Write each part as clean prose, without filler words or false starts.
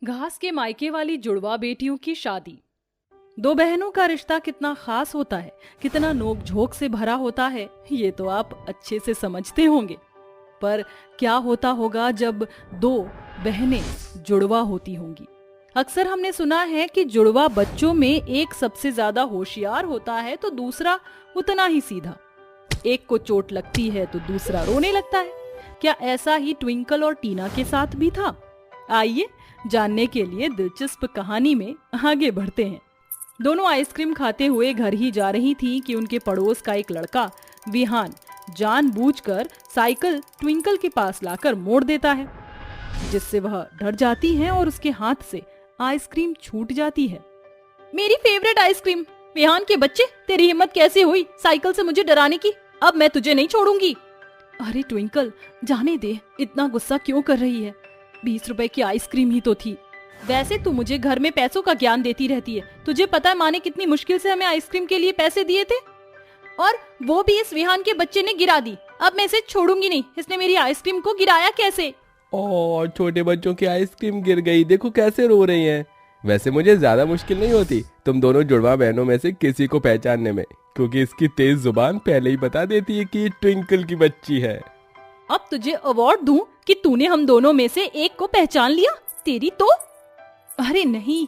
घास के मायके वाली जुड़वा बेटियों की शादी। दो बहनों का रिश्ता कितना खास होता है, कितना नोक झोंक से भरा होता है, ये तो आप अच्छे से समझते होंगे। पर क्या होता होगा जब दो बहनें जुड़वा होती होंगी। अक्सर हमने सुना है कि जुड़वा बच्चों में एक सबसे ज्यादा होशियार होता है तो दूसरा उतना ही सीधा। एक को चोट लगती है तो दूसरा रोने लगता है। क्या ऐसा ही ट्विंकल और टीना के साथ भी था? आइए जानने के लिए दिलचस्प कहानी में आगे बढ़ते हैं। दोनों आइसक्रीम खाते हुए घर ही जा रही थीं कि उनके पड़ोस का एक लड़का विहान जानबूझकर साइकिल ट्विंकल के पास लाकर मोड़ देता है, जिससे वह डर जाती है और उसके हाथ से आइसक्रीम छूट जाती है। मेरी फेवरेट आइसक्रीम! विहान के बच्चे, तेरी हिम्मत कैसे हुई साइकिल से मुझे डराने की? अब मैं तुझे नहीं छोड़ूंगी। अरे ट्विंकल, जाने दे, इतना गुस्सा क्यों कर रही है? 20 रुपए की आइसक्रीम ही तो थी। वैसे तू मुझे घर में पैसों का ज्ञान देती रहती है। तुझे पता है माँ ने कितनी मुश्किल से हमें आइसक्रीम के लिए पैसे दिए थे, और वो भी इस विहान के बच्चे ने गिरा दी। अब मैं इसे छोड़ूंगी नहीं। इसने मेरी आइसक्रीम को गिराया कैसे? और छोटे बच्चों की आइसक्रीम गिर गई, देखो कैसे रो रही हैं। वैसे मुझे ज्यादा मुश्किल नहीं होती तुम दोनों जुड़वा बहनों में से किसी को पहचानने में, क्योंकि इसकी तेज जुबान पहले ही बता देती है कि ये ट्विंकल की बच्ची है। अब तुझे अवार्ड दूं कि तूने हम दोनों में से एक को पहचान लिया? तेरी तो। अरे नहीं,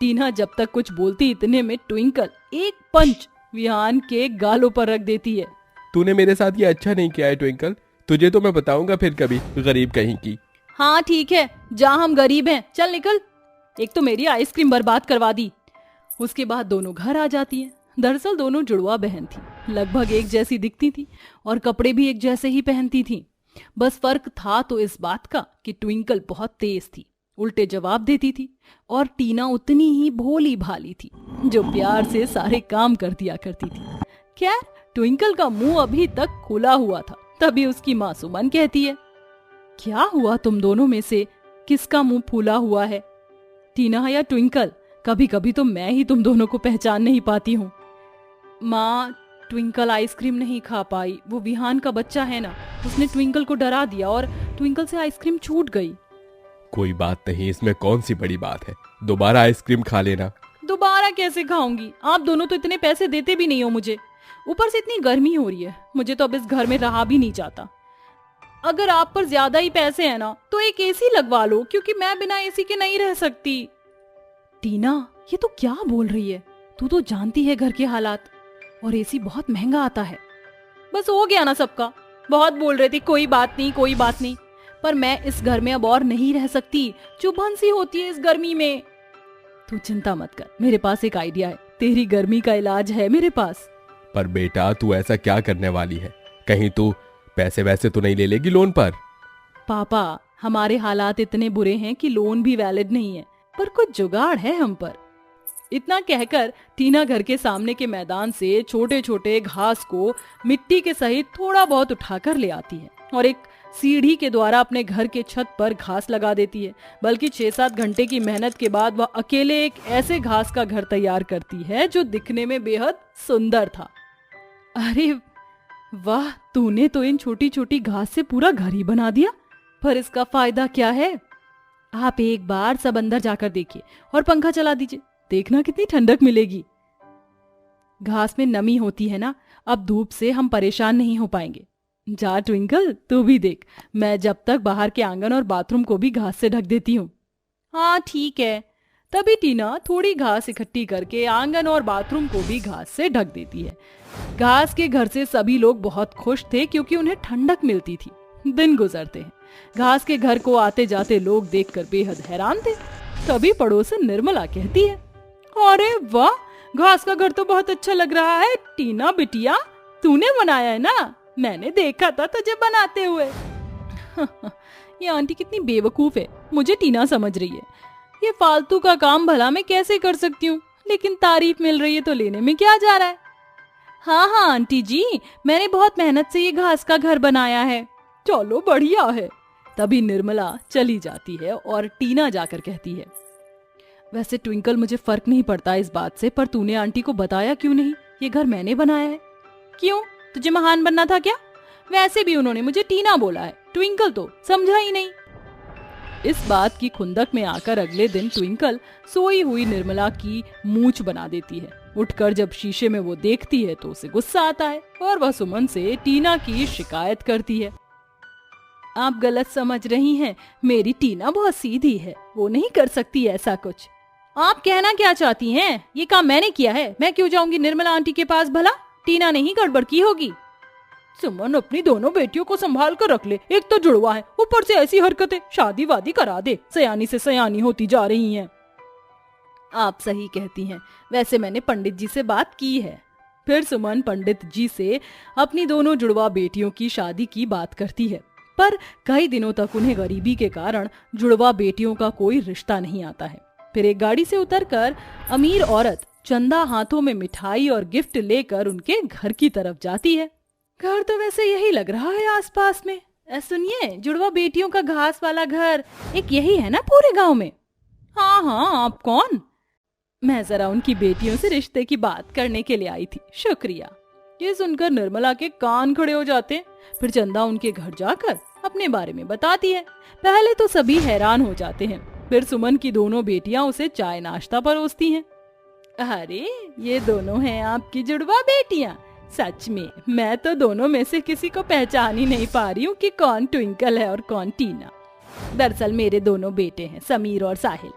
टीना जब तक कुछ बोलती इतने में ट्विंकल एक पंच विहान के गालों पर रख देती है। तूने मेरे साथ ये अच्छा नहीं किया है ट्विंकल, तुझे तो मैं बताऊंगा फिर कभी, गरीब कहीं की। हाँ ठीक है, जा, हम गरीब हैं, चल निकल। एक तो मेरी आइसक्रीम बर्बाद करवा दी। उसके बाद दोनों घर आ जाती हैं। दरअसल दोनों जुड़वा बहन थी, लगभग एक जैसी दिखती थी और कपड़े भी एक जैसे ही पहनती थी। बस फर्क था तो इस बात का कि ट्विंकल बहुत तेज थी, उल्टे जवाब देती थी, और टीना उतनी ही भोली भाली थी, जो प्यार से सारे काम कर दिया करती थी। खैर, ट्विंकल का मुंह अभी तक खुला हुआ था, तभी उसकी माँ सुमन कहती है, क्या हुआ तुम दोनों में से किसका मुंह फूला हुआ है? टीना या ट्विंकल? कभी कभी तो मैं ही तुम दोनों को पहचान नहीं पाती हूँ। माँ, ट्विंकल आइसक्रीम नहीं खा पाई। वो विहान का बच्चा है ना, उसने ट्विंकल को डरा दिया और ट्विंकल से आइसक्रीम छूट गई। कोई बात नहीं, इसमें कौन सी बड़ी बात है, दोबारा आइसक्रीम खा लेना। दोबारा कैसे खाऊंगी? आप दोनों तो इतने पैसे देते भी नहीं हो मुझे। ऊपर से इतनी गर्मी हो रही है, मुझे तो अब इस घर में रहा भी नहीं जाता। अगर आप पर ज्यादा ही पैसे हैं ना, तो एक एसी लगवा लो, क्योंकि मैं बिना एसी के नहीं रह सकती। टीना, ये तो क्या बोल रही है? तू तो जानती है घर के हालात, और एसी बहुत महंगा आता है। बस हो गया ना सबका, बहुत बोल रहे थे कोई बात नहीं कोई बात नहीं, पर मैं इस घर में अब और नहीं रह सकती। चुभन सी होती है इस गर्मी में। तू चिंता मत कर, मेरे पास एक आइडिया है, तेरी गर्मी का इलाज है मेरे पास। पर बेटा, तू ऐसा क्या करने वाली है? कहीं तू पैसे वैसे तो नहीं ले लेगी लोन पर? पापा, हमारे हालात इतने बुरे हैं कि लोन भी वैलिड नहीं है, पर कुछ जुगाड़ है हम पर। इतना कहकर टीना घर के सामने के मैदान से छोटे छोटे घास को मिट्टी के सहित थोड़ा बहुत उठाकर ले आती है और एक सीढ़ी के द्वारा अपने घर के छत पर घास लगा देती है। बल्कि 6-7 घंटे की मेहनत के बाद वह अकेले एक ऐसे घास का घर तैयार करती है जो दिखने में बेहद सुंदर था। अरे वाह, तूने तो इन छोटी छोटी घास से पूरा घर ही बना दिया। पर इसका फायदा क्या है? आप एक बार सब अंदर जाकर देखिए और पंखा चला दीजिए, देखना कितनी ठंडक मिलेगी। घास में नमी होती है ना, अब धूप से हम परेशान नहीं हो पाएंगे। जा ट्विंकल, तू भी देख, मैं जब तक बाहर के आंगन और बाथरूम को भी घास से ढक देती हूँ। हाँ ठीक है। तभी टीना थोड़ी घास इकट्ठी करके आंगन और बाथरूम को भी घास से ढक देती है। घास के घर से सभी लोग बहुत खुश थे, क्योंकि उन्हें ठंडक मिलती थी। दिन गुजरते हैं, घास के घर को आते जाते लोग देखकर बेहद हैरान थे। तभी पड़ोसन निर्मला कहती है, अरे वाह, घास का घर तो बहुत अच्छा लग रहा है। टीना बिटिया, तूने बनाया है ना? मैंने देखा था तुझे बनाते हुए। ये आंटी कितनी बेवकूफ है, मुझे टीना समझ रही है। ये फालतू का काम भला मैं कैसे कर सकती हूँ, लेकिन तारीफ मिल रही है तो लेने में क्या जा रहा है। हाँ हाँ आंटी जी, मैंने बहुत मेहनत से ये घास का घर बनाया है। चलो बढ़िया है। तभी निर्मला चली जाती है और टीना जाकर कहती है, वैसे ट्विंकल, मुझे फर्क नहीं पड़ता इस बात से, पर तूने आंटी को बताया क्यों नहीं? ये घर मैंने बनाया है। क्यों, तुझे महान बनना था क्या? वैसे भी उन्होंने मुझे टीना बोला है, ट्विंकल तो समझा ही नहीं। इस बात की खुंदक में आकर अगले दिन ट्विंकल सोई हुई निर्मला की मूंछ बना देती है। उठकर जब शीशे में वो देखती है तो उसे गुस्सा आता है और वह सुमन से टीना की शिकायत करती है। आप गलत समझ रही हैं, मेरी टीना बहुत सीधी है, वो नहीं कर सकती ऐसा कुछ। आप कहना क्या चाहती हैं? ये काम मैंने किया है, मैं क्यों जाऊंगी निर्मला आंटी के पास? भला टीना ने ही गड़बड़ की होगी। सुमन अपनी दोनों बेटियों को संभाल कर रख ले, एक तो जुड़वा है, ऊपर से ऐसी हरकतें, शादी वादी करा दे, सयानी से सयानी होती जा रही हैं। आप सही कहती हैं, वैसे मैंने पंडित जी से बात की है। फिर सुमन पंडित जी से अपनी दोनों जुड़वा बेटियों की शादी की बात करती है, पर कई दिनों तक उन्हें गरीबी के कारण जुड़वा बेटियों का कोई रिश्ता नहीं आता है। फिर एक गाड़ी से उतरकर अमीर औरत चंदा हाथों में मिठाई और गिफ्ट लेकर उनके घर की तरफ जाती है। घर तो वैसे यही लग रहा है आसपास में। सुनिए, जुड़वा बेटियों का घास वाला घर एक यही है ना पूरे गांव में? हाँ हाँ, आप कौन? मैं जरा उनकी बेटियों से रिश्ते की बात करने के लिए आई थी। शुक्रिया। ये सुनकर निर्मला के कान खड़े हो जाते हैं। फिर चंदा उनके घर जाकर अपने बारे में बताती है। पहले तो सभी हैरान हो जाते हैं। फिर सुमन की दोनों बेटियां उसे चाय नाश्ता परोसती हैं। अरे, ये दोनों हैं आपकी जुड़वा बेटियां? सच में मैं तो दोनों में से किसी को पहचान ही नहीं पा रही हूँ कि कौन ट्विंकल है और कौन टीना। दरअसल मेरे दोनों बेटे हैं, समीर और साहिल।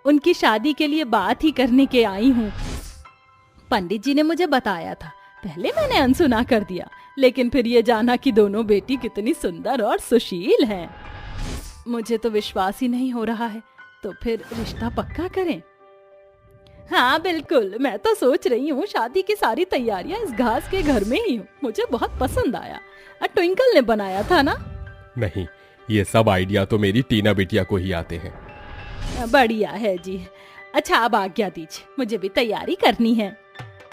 उनकी शादी के लिए बात ही करने के आई हूँ। पंडित जी ने मुझे बताया था, पहले मैंने अनसुना कर दिया, लेकिन फिर ये जाना कि दोनों बेटी कितनी सुंदर और सुशील हैं। मुझे तो विश्वास ही नहीं हो रहा है, तो फिर रिश्ता पक्का करें? हाँ बिल्कुल, मैं तो सोच रही हूँ शादी की सारी तैयारियां इस घास के घर में ही हूँ। मुझे बहुत पसंद आया। ट्विंकल ने बनाया था ना? नहीं, ये सब आइडिया तो मेरी टीना बिटिया को ही आते हैं। बढ़िया है जी। अच्छा, अब आज्ञा दीजिए, मुझे भी तैयारी करनी है।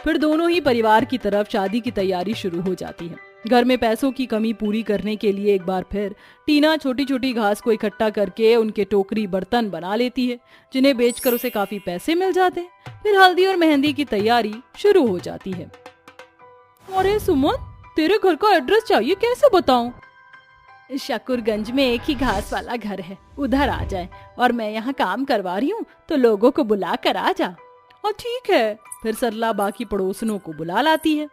फिर दोनों ही परिवार की तरफ शादी की तैयारी शुरू हो जाती है। घर में पैसों की कमी पूरी करने के लिए एक बार फिर टीना छोटी छोटी घास को इकट्ठा करके उनके टोकरी बर्तन बना लेती है, जिन्हें बेचकर उसे काफी पैसे मिल जाते हैं। फिर हल्दी और मेहंदी की तैयारी शुरू हो जाती है। अरे सुमन, तेरे घर का एड्रेस चाहिए, कैसे बताऊं? शकरगंज में एक ही घास वाला घर है, उधर आ जाए। और मैं यहाँ काम करवा रही हूँ, तो लोगों को बुला कर आ जा। और ठीक है। फिर सरला बाकी पड़ोसनों को बुला लाती है।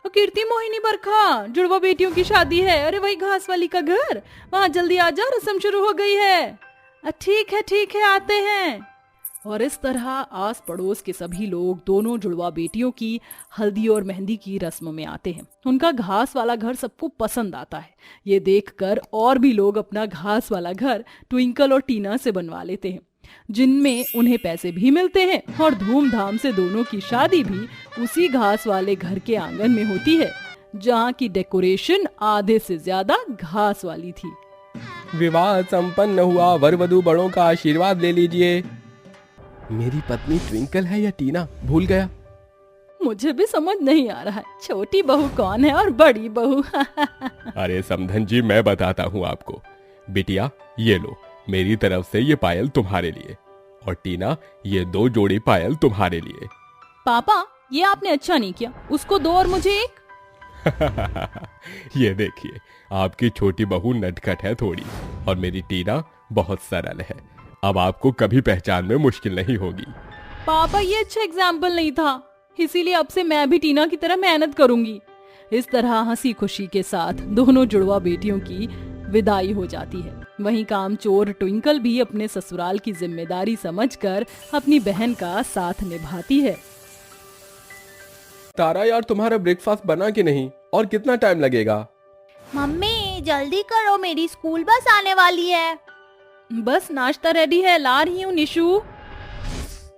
कीर्ति, मोहिनी, बरखा, जुड़वा बेटियों की शादी है। अरे वही घास वाली का घर, वहाँ जल्दी आ जा, रस्म शुरू हो गई है। ठीक है, आते हैं। और इस तरह आस पड़ोस के सभी लोग दोनों जुड़वा बेटियों की हल्दी और मेहंदी की रस्म में आते हैं। उनका घास वाला घर सबको पसंद आता है। ये देखकर और भी लोग अपना घास वाला घर ट्विंकल और टीना से बनवा लेते हैं, जिनमें उन्हें पैसे भी मिलते हैं। और धूमधाम से दोनों की शादी भी उसी घास वाले घर के आंगन में होती है, जहाँ की डेकोरेशन आधे से ज्यादा घास वाली थी। विवाह संपन्न हुआ, वर वधू बड़ों का आशीर्वाद ले लीजिए। मेरी पत्नी ट्विंकल है या टीना, भूल गया। मुझे भी समझ नहीं आ रहा है, छोटी बहू कौन है और बड़ी बहू? अरे समधन जी, मैं बताता हूँ आपको। बिटिया, ये लो, मेरी तरफ से ये पायल तुम्हारे लिए, और टीना, ये 2 जोड़ी पायल तुम्हारे लिए। पापा, ये आपने अच्छा नहीं किया, उसको 2 और मुझे 1। ये देखिए, आपकी छोटी बहू नटखट है थोड़ी, और मेरी टीना बहुत सरल है। अब आपको कभी पहचान में मुश्किल नहीं होगी। पापा, ये अच्छा एग्जाम्पल नहीं था, इसीलिए अब से मैं भी टीना की तरह मेहनत करूंगी। इस तरह हंसी खुशी के साथ दोनों जुड़वा बेटियों की विदाई हो जाती है। वहीं कामचोर ट्विंकल भी अपने ससुराल की जिम्मेदारी समझकर अपनी बहन का साथ निभाती है। तारा यार, तुम्हारा ब्रेकफास्ट बना कि नहीं, और कितना टाइम लगेगा? मम्मी जल्दी करो, मेरी स्कूल बस आने वाली है। बस नाश्ता रेडी है, ला रही हूँ निशु।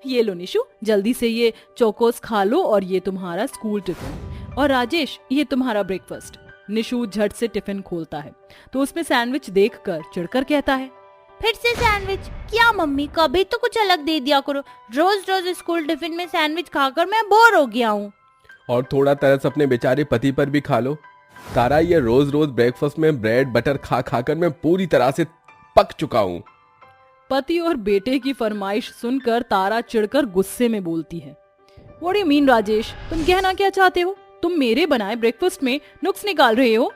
ये लो निशु, जल्दी से ये चोकोस खा लो, और ये तुम्हारा स्कूल टिफिन। और राजेश, ये तुम्हारा ब्रेकफास्ट। निशु झट से टिफिन खोलता है तो उसमें सैंडविच देखकर चिढ़कर कहता है, फिर से सैंडविच? क्या मम्मी, कभी तो कुछ अलग दे दिया करो। रोज रोज स्कूल टिफिन में सैंडविच खाकर मैं बोर हो गया हूँ। और थोड़ा तरस अपने बेचारे पति पर भी खा लो। तारा, ये रोज रोज ब्रेकफास्ट में ब्रेड बटर खा खाकर मैं पूरी तरह से पक चुका हूँ। पति और बेटे की फरमाइश सुनकर तारा चिढ़कर गुस्से में बोलती है, what do you mean Rajesh, तुम कहना क्या चाहते हो? तुम मेरे बनाए ब्रेकफास्ट में नुक्स निकाल रहे हो?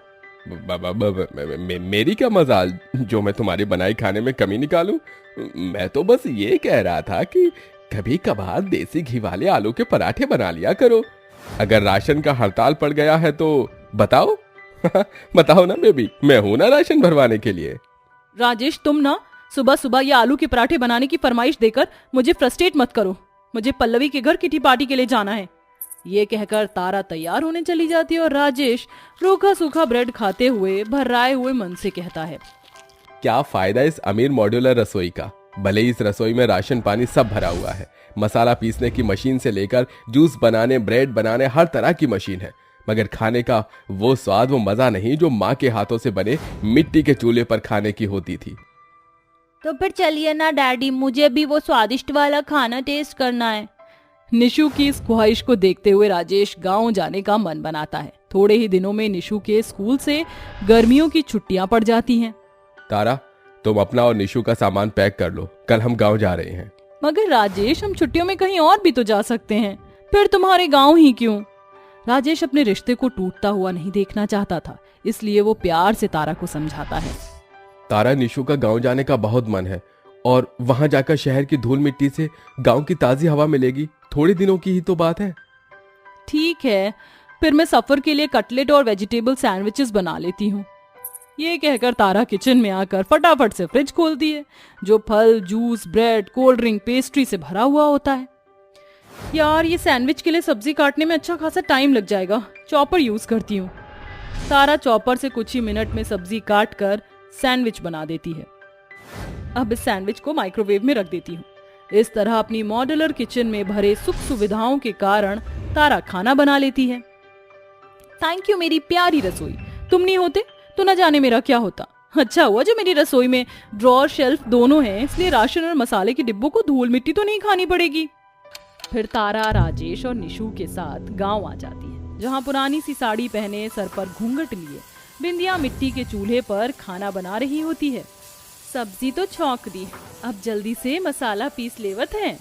मेरी क्या मजाल जो मैं तुम्हारी बनाई खाने में कमी निकालूं। मैं तो बस ये कह रहा था कि कभी कभार देसी घी वाले आलू के पराठे बना लिया करो। अगर राशन का हड़ताल पड़ गया है तो बताओ। बताओ ना बेबी, मैं हूं ना राशन भरवाने के लिए। राजेश, तुम ना सुबह सुबह ये आलू के पराठे बनाने की फरमाइश देकर मुझे फ्रस्ट्रेट मत करो। मुझे पल्लवी के घर किटी पार्टी के लिए जाना है। ये कहकर तारा तैयार होने चली जाती है और राजेश रूखा सूखा ब्रेड खाते हुए भर्राए हुए मन से कहता है, क्या फायदा इस अमीर मॉड्यूलर रसोई का। भले ही इस रसोई में राशन पानी सब भरा हुआ है, मसाला पीसने की मशीन से लेकर जूस बनाने, ब्रेड बनाने, हर तरह की मशीन है, मगर खाने का वो स्वाद, वो मजा नहीं जो माँ के हाथों से बने मिट्टी के चूल्हे पर खाने की होती थी। तो फिर चलिए ना डैडी, मुझे भी वो स्वादिष्ट वाला खाना टेस्ट करना है। निशु की इस ख्वाहिश को देखते हुए राजेश गांव जाने का मन बनाता है। थोड़े ही दिनों में निशु के स्कूल से गर्मियों की छुट्टियां पड़ जाती हैं। तारा, तुम अपना और निशु का सामान पैक कर लो, कल हम गांव जा रहे हैं। मगर राजेश, हम छुट्टियों में कहीं और भी तो जा सकते हैं, फिर तुम्हारे गांव ही क्यों? राजेश अपने रिश्ते को टूटता हुआ नहीं देखना चाहता था, इसलिए वो प्यार से तारा को समझाता है। तारा, निशु का गांव जाने का बहुत मन है और वहां जाकर शहर की धूल मिट्टी से गांव की ताजी हवा मिलेगी। थोड़े दिनों की ही तो बात है। ठीक है, फिर मैं सफर के लिए कटलेट और वेजिटेबल सैंडविचेस बना लेती हूँ। ये कहकर तारा किचन में आकर फटाफट से फ्रिज खोलती है, जो फल, juice, bread, cold drink, pastry से भरा हुआ होता है। यार, ये सैंडविच के लिए सब्जी काटने में अच्छा खासा टाइम लग जाएगा, चॉपर यूज करती हूँ। तारा चॉपर से कुछ ही मिनट में सब्जी काट कर सैंडविच बना देती है। अब इस सैंडविच को माइक्रोवेव में रख देती हूँ। इस तरह अपनी मॉड्यूलर किचन में भरे सुख सुविधाओं के कारण तारा खाना बना लेती है। थैंक यू मेरी प्यारी रसोई, तुम नहीं होते तो न जाने मेरा क्या होता। अच्छा हुआ जो मेरी रसोई में ड्रॉर शेल्फ दोनों हैं, इसलिए राशन और मसाले के डिब्बों को धूल मिट्टी तो नहीं खानी पड़ेगी। फिर तारा राजेश और निशु के साथ गांव आ जाती है, जहां पुरानी सी साड़ी पहने, सर पर घूंघट लिए बिंदिया मिट्टी के चूल्हे पर खाना बना रही होती है। सब्जी तो छौंक दी, अब जल्दी से मसाला पीस लेवत है।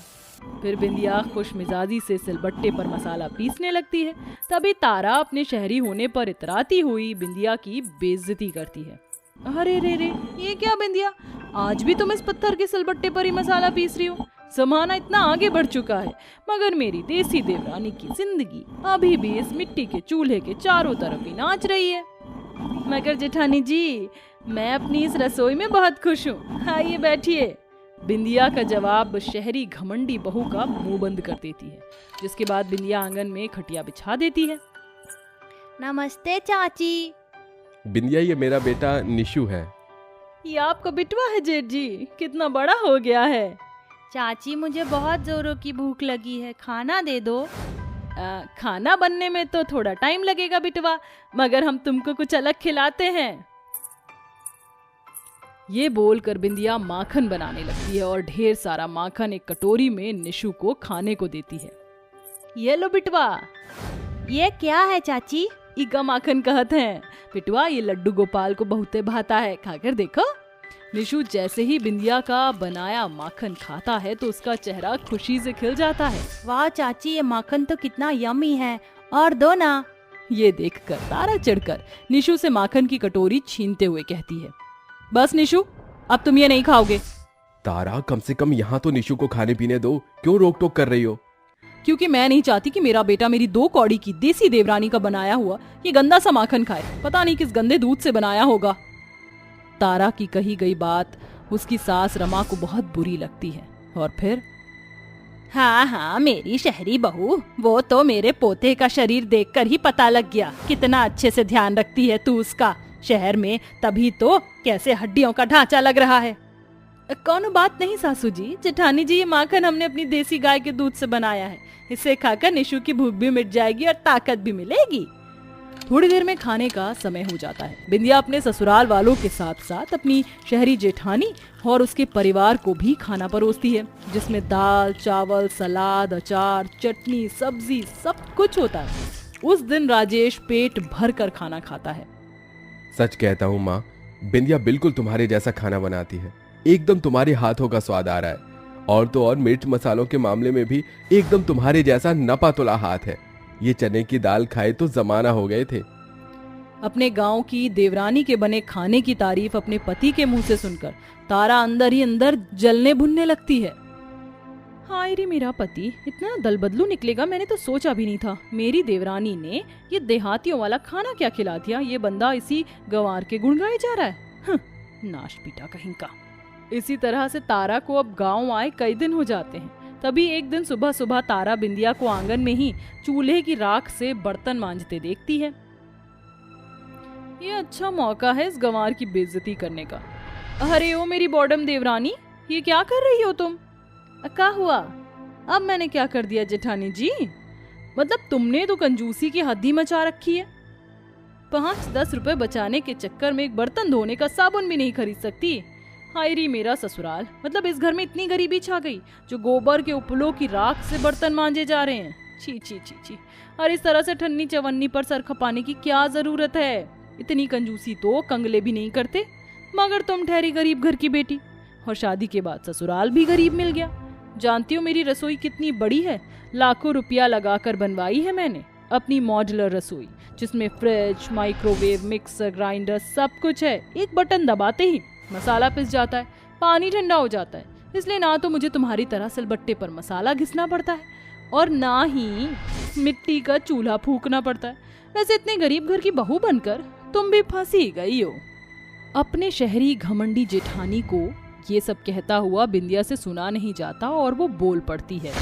फिर बिंदिया खुश मिजाजी से सिलबट्टे पर मसाला पीसने लगती है। तभी तारा अपने शहरी होने पर इतराती हुई बिंदिया की बेइज्जती करती है। अरे रे रे, ये क्या बिंदिया, आज भी तुम इस पत्थर के सिलबट्टे पर ही मसाला पीस रही हो? जमाना इतना आगे बढ़ चुका है, मगर मेरी देसी देवरानी की जिंदगी अभी भी इस मिट्टी के चूल्हे के चारों तरफ ही नाच रही है। मगर जेठानी जी, मैं अपनी इस रसोई में बहुत खुश हूँ, आइए बैठिए। बिंदिया का जवाब शहरी घमंडी बहू का मुंह बंद कर देती है, जिसके बाद बिंदिया आंगन में खटिया बिछा देती है। नमस्ते चाची। बिंदिया, ये मेरा बेटा निशु है। ये आपका बिटवा है जेठ जी, कितना बड़ा हो गया है। चाची, मुझे बहुत जोरों की भूख लगी है, खाना दे दो। खाना बनने में तो थोड़ा टाइम लगेगा बिटवा, मगर हम तुमको कुछ अलग खिलाते हैं। ये बोलकर बिंदिया माखन बनाने लगती है और ढेर सारा माखन एक कटोरी में निशु को खाने को देती है। ये लो बिटवा। ये क्या है चाची? इका माखन कहते हैं बिटवा, ये लड्डू गोपाल को बहुते भाता है, खाकर देखो। निशु जैसे ही बिंदिया का बनाया माखन खाता है तो उसका चेहरा खुशी से खिल जाता है। वाह चाची, ये माखन तो कितना यम्मी है, और दो ना। ये देखकर तारा चिढ़कर निशु से माखन की कटोरी छीनते हुए कहती है, बस निशु, अब तुम ये नहीं खाओगे। तारा, कम से कम यहाँ तो निशु को खाने पीने दो, क्यों रोक टोक कर रही हो? क्योंकि मैं नहीं चाहती कि मेरा बेटा मेरी 2 कौड़ी की देसी देवरानी का बनाया हुआ ये गंदा सा माखन खाए, पता नहीं किस गंदे दूध से बनाया होगा। तारा की कही गई बात उसकी सास रमा को बहुत बुरी लगती है और फिर, हाँ हाँ मेरी शहरी बहू, वो तो मेरे पोते का शरीर देखकर ही पता लग गया कितना अच्छे से ध्यान रखती है तू उसका शहर में, तभी तो कैसे हड्डियों का ढांचा लग रहा है। कौनो बात नहीं सासू जी, जेठानी जी, ये माखन हमने अपनी देसी गाय के दूध से बनाया है, इसे खाकर निशु की भूख भी मिट जाएगी और ताकत भी मिलेगी। थोड़ी देर में खाने का समय हो जाता है। बिंदिया अपने ससुराल वालों के साथ साथ अपनी शहरी जेठानी और उसके परिवार को भी खाना परोसती है, जिसमें दाल, चावल, सलाद, अचार, चटनी, सब्जी सब कुछ होता है। उस दिन राजेश पेट भर कर खाना खाता है। सच कहता हूँ माँ, बिंदिया बिल्कुल तुम्हारे जैसा खाना बनाती है, एकदम तुम्हारे हाथों का स्वाद आ रहा है। और तो और मिर्च मसालों के मामले में भी एकदम तुम्हारे जैसा नपा तुला हाथ है। ये चने की दाल खाए तो जमाना हो गए थे। अपने गांव की देवरानी के बने खाने की तारीफ अपने पति के मुंह से सुनकर तारा अंदर ही अंदर जलने भुनने लगती है। हाय रे मेरा पति इतना दल बदलू निकलेगा, मैंने तो सोचा भी नहीं था। मेरी देवरानी ने ये देहातियों वाला खाना क्या खिला दिया, ये बंदा इसी गंवार के गुण गाए जा रहा है। नाश पीटा कहीं का। इसी तरह से तारा को अब गांव आए कई दिन हो जाते हैं। तभी एक दिन सुबह सुबह तारा बिंदिया को आंगन में ही चूल्हे की राख से बर्तन मांजते देखती है। ये अच्छा मौका है इस गंवार की बेइज्जती करने का। अरे ओ मेरी बॉडम देवरानी, ये क्या कर रही हो तुम? क्या हुआ? अब मैंने क्या कर दिया जेठानी जी? मतलब तुमने तो कंजूसी की हद ही मचा रखी है। 5-10 रुपए बचाने के चक्कर में एक बर्तन धोने का साबुन भी नहीं खरीद सकती। हाय री मेरा ससुराल, मतलब इस घर में इतनी गरीबी छा गई जो गोबर के उपलों की राख से बर्तन मांजे जा रहे हैं। छी छी छी छी। और इस तरह से ठन्नी चवन्नी पर सर खपाने की क्या जरूरत है? इतनी कंजूसी तो कंगले भी नहीं करते। मगर तुम ठहरी गरीब घर की बेटी, और शादी के बाद ससुराल भी गरीब मिल गया। जानती हो मेरी रसोई कितनी बड़ी है? लाखों रुपया लगाकर बनवाई है मैंने अपनी मॉड्यूलर रसोई, जिसमें फ्रिज, माइक्रोवेव, मिक्सर, ग्राइंडर सब कुछ है। एक बटन दबाते ही मसाला पिस जाता है, पानी ठंडा हो जाता है। इसलिए ना तो मुझे तुम्हारी तरह सिलबट्टे पर मसाला घिसना पड़ता है और ना ही मिट्टी का चूल्हा फूकना पड़ता है। वैसे इतने गरीब घर की बहू बनकर तुम भी फंसी गई हो। अपने शहरी घमंडी जेठानी को ये सब कहता हुआ बिंदिया से सुना नहीं जाता और वो बोल पड़ती है।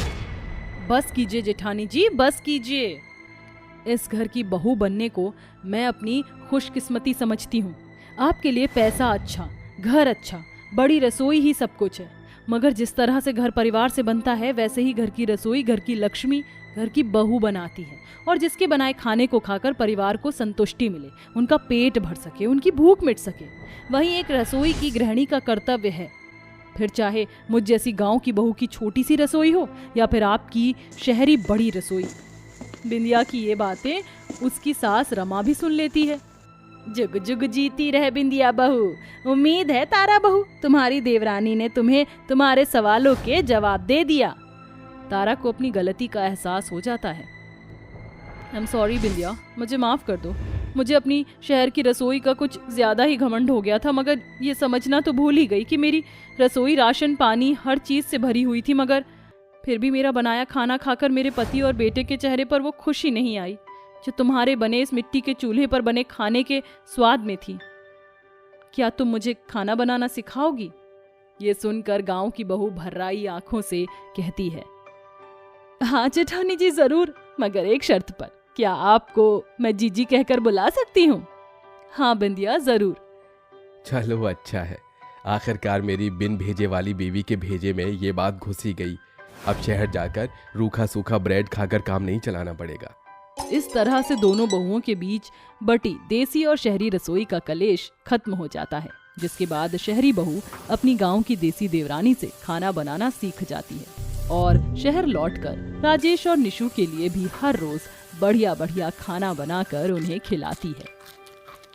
बस कीजिए जेठानी जी, बस कीजिए। इस घर की बहू बनने को मैं अपनी खुशकिस्मती समझती हूँ। आपके लिए पैसा अच्छा, घर अच्छा, बड़ी रसोई ही सब कुछ है। मगर जिस तरह से घर परिवार से बनता है वैसे ही घर की रसोई घर की लक्ष्मी, घर की बहू बनाती है। और जिसके बनाए खाने को खाकर परिवार को संतुष्टि मिले, उनका पेट भर सके, उनकी भूख मिट सके, वही एक रसोई की गृहिणी का कर्तव्य है। फिर चाहे मुझ जैसी गांव की बहू की छोटी सी रसोई हो या फिर आपकी शहरी बड़ी रसोई। बिंदिया की ये बातें उसकी सास रमा भी सुन लेती है। जुग जुग जीती रहे बिंदिया बहू। उम्मीद है तारा बहू तुम्हारी देवरानी ने तुम्हें तुम्हारे सवालों के जवाब दे दिया। तारा को अपनी गलती का एहसास हो जाता है। आई एम सॉरी बिंदिया, मुझे माफ कर दो। मुझे अपनी शहर की रसोई का कुछ ज्यादा ही घमंड हो गया था, मगर ये समझना तो भूल ही गई कि मेरी रसोई राशन पानी हर चीज से भरी हुई थी। मगर फिर भी मेरा बनाया खाना खाकर मेरे पति और बेटे के चेहरे पर वो खुशी नहीं आई जो तुम्हारे बने इस मिट्टी के चूल्हे पर बने खाने के स्वाद में थी। क्या तुम मुझे खाना बनाना सिखाओगी? ये सुनकर गांव की बहू भर्राई आंखों से कहती है, हाँ जेठानी जी जरूर, मगर एक शर्त पर। क्या आपको मैं जीजी कहकर बुला सकती हूँ? हाँ बिंदिया जरूर। चलो अच्छा है, आखिरकार मेरी बिन भेजे वाली बीवी के भेजे में ये बात घुस ही गई। अब शहर जाकर रूखा सूखा ब्रेड खाकर काम नहीं चलाना पड़ेगा। इस तरह से दोनों बहुओं के बीच बटी देसी और शहरी रसोई का कलेश खत्म हो जाता है, जिसके बाद शहरी बहू अपनी गांव की देसी देवरानी से खाना बनाना सीख जाती है और शहर लौटकर राजेश और निशु के लिए भी हर रोज बढ़िया बढ़िया खाना बनाकर उन्हें खिलाती है।